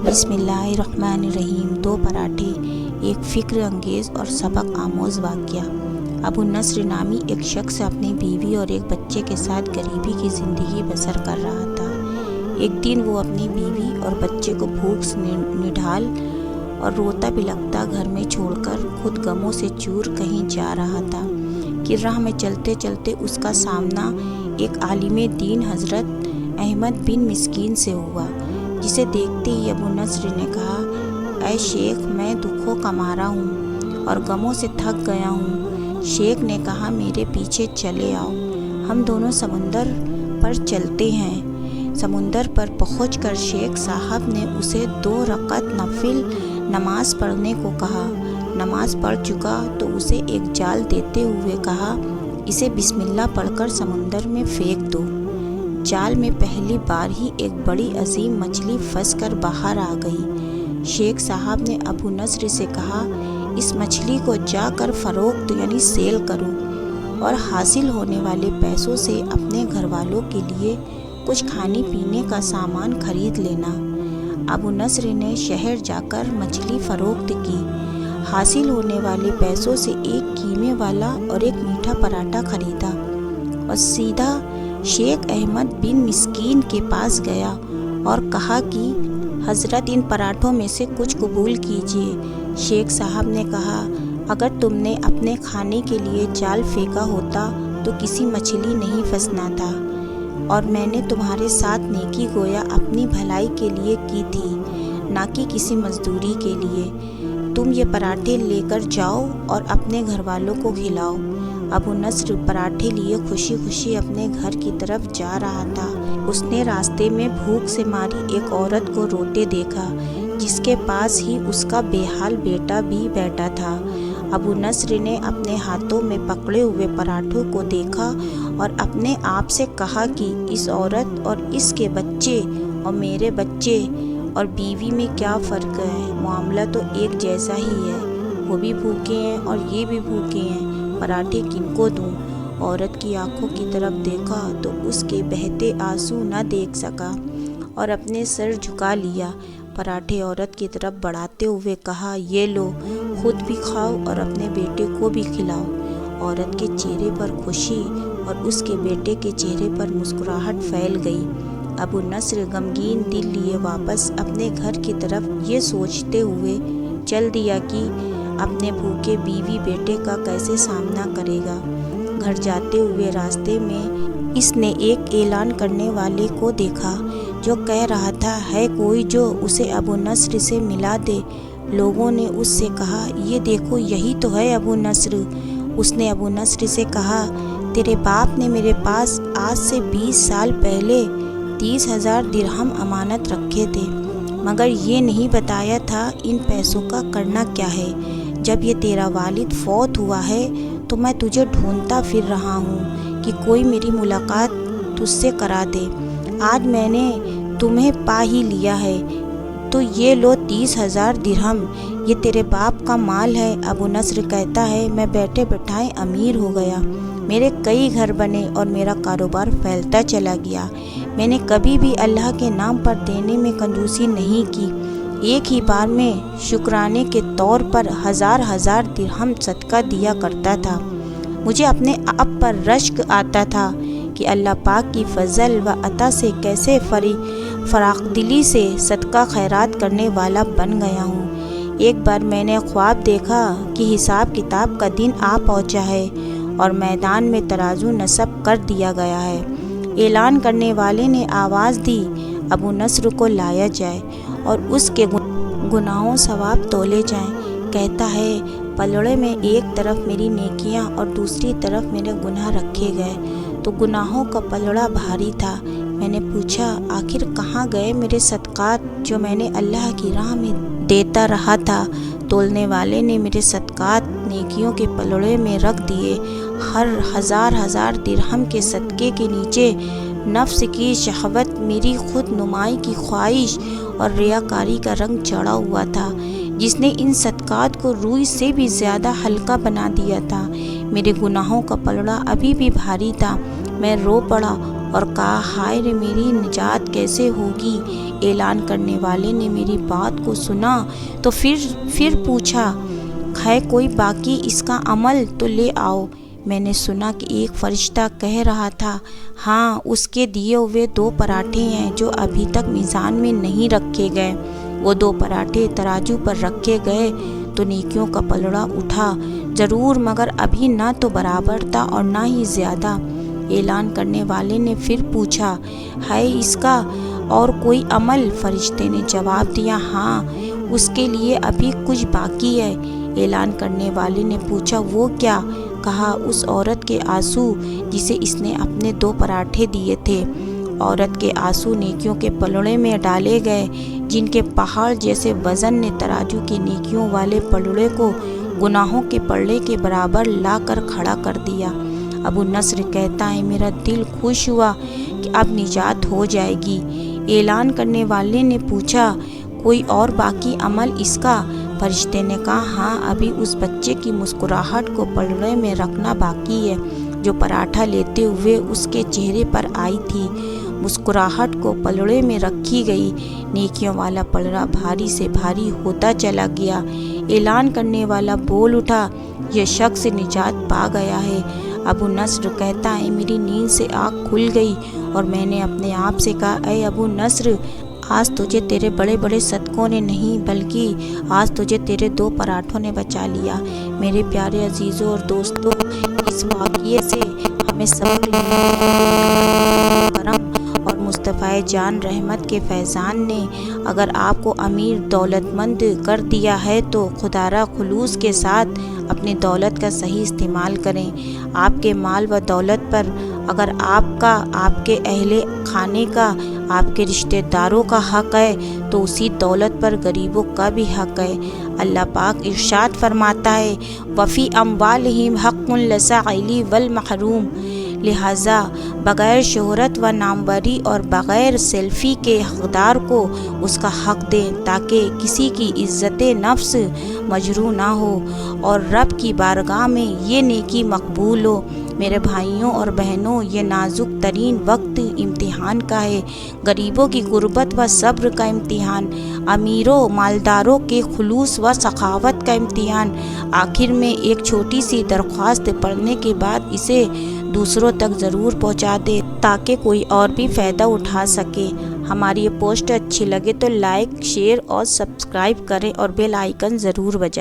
بسم اللہ الرحمن الرحیم۔ دو پراٹھے، ایک فکر انگیز اور سبق آموز واقعہ۔ ابو نصر نامی ایک شخص اپنی بیوی اور ایک بچے کے ساتھ غریبی کی زندگی بسر کر رہا تھا۔ ایک دن وہ اپنی بیوی اور بچے کو بھوک سے نڈھال اور روتا بلکتا گھر میں چھوڑ کر خود غموں سے چور کہیں جا رہا تھا کہ راہ میں چلتے چلتے اس کا سامنا ایک عالم دین حضرت احمد بن مسکین سے ہوا، جسے دیکھتے ہی ابو نصر نے کہا، اے شیخ، میں دکھوں کا مارا ہوں اور غموں سے تھک گیا ہوں۔ شیخ نے کہا، میرے پیچھے چلے آؤ، ہم دونوں سمندر پر چلتے ہیں۔ سمندر پر پہنچ کر شیخ صاحب نے اسے 2 رکعت نفل نماز پڑھنے کو کہا۔ نماز پڑھ چکا تو اسے ایک جال دیتے ہوئے کہا، اسے بسم اللہ پڑھ کر سمندر میں پھینک دو۔ جال میں پہلی بار ہی ایک بڑی عظیم مچھلی پھنس کر باہر آ گئی۔ شیخ صاحب نے ابو نصر سے کہا، اس مچھلی کو جا کر فروخت یعنی سیل کرو اور حاصل ہونے والے پیسوں سے اپنے گھر والوں کے لیے کچھ کھانے پینے کا سامان خرید لینا۔ ابو نصر نے شہر جا کر مچھلی فروخت کی۔ حاصل ہونے والے پیسوں سے ایک قیمے والا اور ایک میٹھا پراٹھا خریدا اور سیدھا شیخ احمد بن مسکین کے پاس گیا اور کہا کہ حضرت، ان پراٹھوں میں سے کچھ قبول کیجیے۔ شیخ صاحب نے کہا، اگر تم نے اپنے کھانے کے لیے جال پھینکا ہوتا تو کسی مچھلی نہیں پھنسنا تھا، اور میں نے تمہارے ساتھ نیکی گویا اپنی بھلائی کے لیے کی تھی، نہ کہ کسی مزدوری کے لیے۔ تم یہ پراٹھے لے کر جاؤ اور اپنے گھر والوں کو کھلاؤ۔ ابو نصر پراٹھے لیے خوشی خوشی اپنے گھر کی طرف جا رہا تھا۔ اس نے راستے میں بھوک سے ماری ایک عورت کو روتے دیکھا، جس کے پاس ہی اس کا بے حال بیٹا بھی بیٹھا تھا۔ ابو نصر نے اپنے ہاتھوں میں پکڑے ہوئے پراٹھوں کو دیکھا اور اپنے آپ سے کہا کہ اس عورت اور اس کے بچے اور میرے بچے اور بیوی میں کیا فرق ہے؟ معاملہ تو ایک جیسا ہی ہے، وہ بھی بھوکے ہیں اور یہ بھی بھوکے ہیں، پراٹھے کن کو دوں؟ عورت کی آنکھوں کی طرف دیکھا تو اس کے بہتے آنسو نہ دیکھ سکا اور اپنے سر جھکا لیا۔ پراٹھے عورت کی طرف بڑھاتے ہوئے کہا، یہ لو، خود بھی کھاؤ اور اپنے بیٹے کو بھی کھلاؤ۔ عورت کے چہرے پر خوشی اور اس کے بیٹے کے چہرے پر مسکراہٹ پھیل گئی۔ ابو نصر غمگین دل لیے واپس اپنے گھر کی طرف یہ سوچتے ہوئے چل دیا کہ اپنے بھوکے بیوی بیٹے کا کیسے سامنا کرے گا۔ گھر جاتے ہوئے راستے میں اس نے ایک اعلان کرنے والے کو دیکھا جو کہہ رہا تھا، ہے کوئی جو اسے ابو نصر سے ملا دے؟ لوگوں نے اس سے کہا، یہ دیکھو، یہی تو ہے ابو نصر۔ اس نے ابو نصر سے کہا، تیرے باپ نے میرے پاس آج سے 20 سال پہلے 30,000 درہم امانت رکھے تھے، مگر یہ نہیں بتایا تھا ان پیسوں کا کرنا کیا ہے۔ جب یہ تیرا والد فوت ہوا ہے تو میں تجھے ڈھونڈتا پھر رہا ہوں کہ کوئی میری ملاقات تجھ سے کرا دے۔ آج میں نے تمہیں پا ہی لیا ہے، تو یہ لو 30,000 درہم، یہ تیرے باپ کا مال ہے۔ ابو نصر کہتا ہے، میں بیٹھے بٹھائے امیر ہو گیا، میرے کئی گھر بنے اور میرا کاروبار پھیلتا چلا گیا۔ میں نے کبھی بھی اللہ کے نام پر دینے میں کنجوسی نہیں کی، ایک ہی بار میں شکرانے کے طور پر 1000 درہم صدقہ دیا کرتا تھا۔ مجھے اپنے آپ پر رشک آتا تھا کہ اللہ پاک کی فضل و عطا سے کیسے فراخ دلی سے صدقہ خیرات کرنے والا بن گیا ہوں۔ ایک بار میں نے خواب دیکھا کہ حساب کتاب کا دن آ پہنچا ہے اور میدان میں ترازو نصب کر دیا گیا ہے۔ اعلان کرنے والے نے آواز دی، ابو نصر کو لایا جائے اور اس کے گناہوں ثواب تولے جائیں۔ کہتا ہے، پلڑے میں ایک طرف میری نیکیاں اور دوسری طرف میرے گناہ رکھے گئے تو گناہوں کا پلڑا بھاری تھا۔ میں نے پوچھا، آخر کہاں گئے میرے صدقات جو میں نے اللہ کی راہ میں دیتا رہا تھا؟ تولنے والے نے میرے صدقات نیکیوں کے پلڑے میں رکھ دیے۔ ہر 1000 درہم کے صدقے کے نیچے نفس کی شہوت، میری خود نمائی کی خواہش اور ریاکاری کا رنگ چڑھا ہوا تھا، جس نے ان صدقات کو روئی سے بھی زیادہ ہلکا بنا دیا تھا۔ میرے گناہوں کا پلڑا ابھی بھی بھاری تھا۔ میں رو پڑا اور کہا ہائے رے میری نجات کیسے ہوگی۔ اعلان کرنے والے نے میری بات کو سنا تو پھر پوچھا ہے کوئی باقی اس کا عمل تو لے آؤ۔ میں نے سنا کہ ایک فرشتہ کہہ رہا تھا ہاں اس کے دیے ہوئے 2 پراٹھے ہیں جو ابھی تک میزان میں نہیں رکھے گئے۔ وہ 2 پراٹھے ترازو پر رکھے گئے تو نیکیوں کا پلڑا اٹھا ضرور مگر ابھی نہ تو برابر تھا اور نہ ہی زیادہ۔ اعلان کرنے والے نے پھر پوچھا ہے اس کا اور کوئی عمل؟ فرشتے نے جواب دیا ہاں اس کے لیے ابھی کچھ باقی ہے۔ اعلان کرنے والے نے پوچھا وہ کیا؟ کہا اس عورت کے آنسو جسے اس نے اپنے 2 پراٹھے دیے تھے۔ عورت کے آنسو نیکیوں کے پلڑے میں ڈالے گئے جن کے پہاڑ جیسے وزن نے ترازو کے نیکیوں والے پلڑے کو گناہوں کے پلڑے کے برابر لا کر کھڑا کر دیا۔ ابو نصر کہتا ہے میرا دل خوش ہوا کہ اب نجات ہو جائے گی۔ اعلان کرنے والے نے پوچھا کوئی اور باقی عمل اس کا؟ فرشتے نے کہا ہاں ابھی اس بچے کی مسکراہٹ کو پلڑے میں رکھنا باقی ہے جو پراٹھا لیتے ہوئے اس کے چہرے پر آئی تھی۔ مسکراہٹ کو پلڑے میں رکھی گئی۔ نیکیوں والا پلڑا بھاری سے بھاری ہوتا چلا گیا۔ اعلان کرنے والا بول اٹھا یہ شخص نجات پا گیا ہے۔ ابو نصر کہتا ہے میری نیند سے آنکھ کھل گئی اور میں نے اپنے آپ سے کہا اے ابو نصر آج تجھے تیرے بڑے بڑے صدقوں نے نہیں بلکہ آج تجھے تیرے 2 پراٹھوں نے بچا لیا۔ میرے پیارے عزیزوں اور دوستوں اس واقعے سے ہمیں سبق لینا ہے کرم اور مصطفیٰ جان رحمت کے فیضان نے اگر آپ کو امیر دولت مند کر دیا ہے تو خدا را خلوص کے ساتھ اپنی دولت کا صحیح استعمال کریں۔ آپ کے مال و دولت پر اگر آپ کا، آپ کے اہل خانے کا، آپ کے رشتہ داروں کا حق ہے تو اسی دولت پر غریبوں کا بھی حق ہے۔ اللہ پاک ارشاد فرماتا ہے وفی اموالہم حق للسائل والمحروم، لہٰذا بغیر شہرت و ناموری اور بغیر سیلفی کے حقدار کو اس کا حق دیں تاکہ کسی کی عزت نفس مجروح نہ ہو اور رب کی بارگاہ میں یہ نیکی مقبول ہو۔ میرے بھائیوں اور بہنوں یہ نازک ترین وقت امتحان کا ہے، غریبوں کی غربت و صبر کا امتحان، امیروں مالداروں کے خلوص و سخاوت کا امتحان۔ آخر میں ایک چھوٹی سی درخواست پڑھنے کے بعد اسے دوسروں تک ضرور پہنچا دے تاکہ کوئی اور بھی فائدہ اٹھا سکے۔ ہماری یہ پوسٹ اچھی لگے تو لائک، شیئر اور سبسکرائب کریں اور بیل آئیکن ضرور بجائیں۔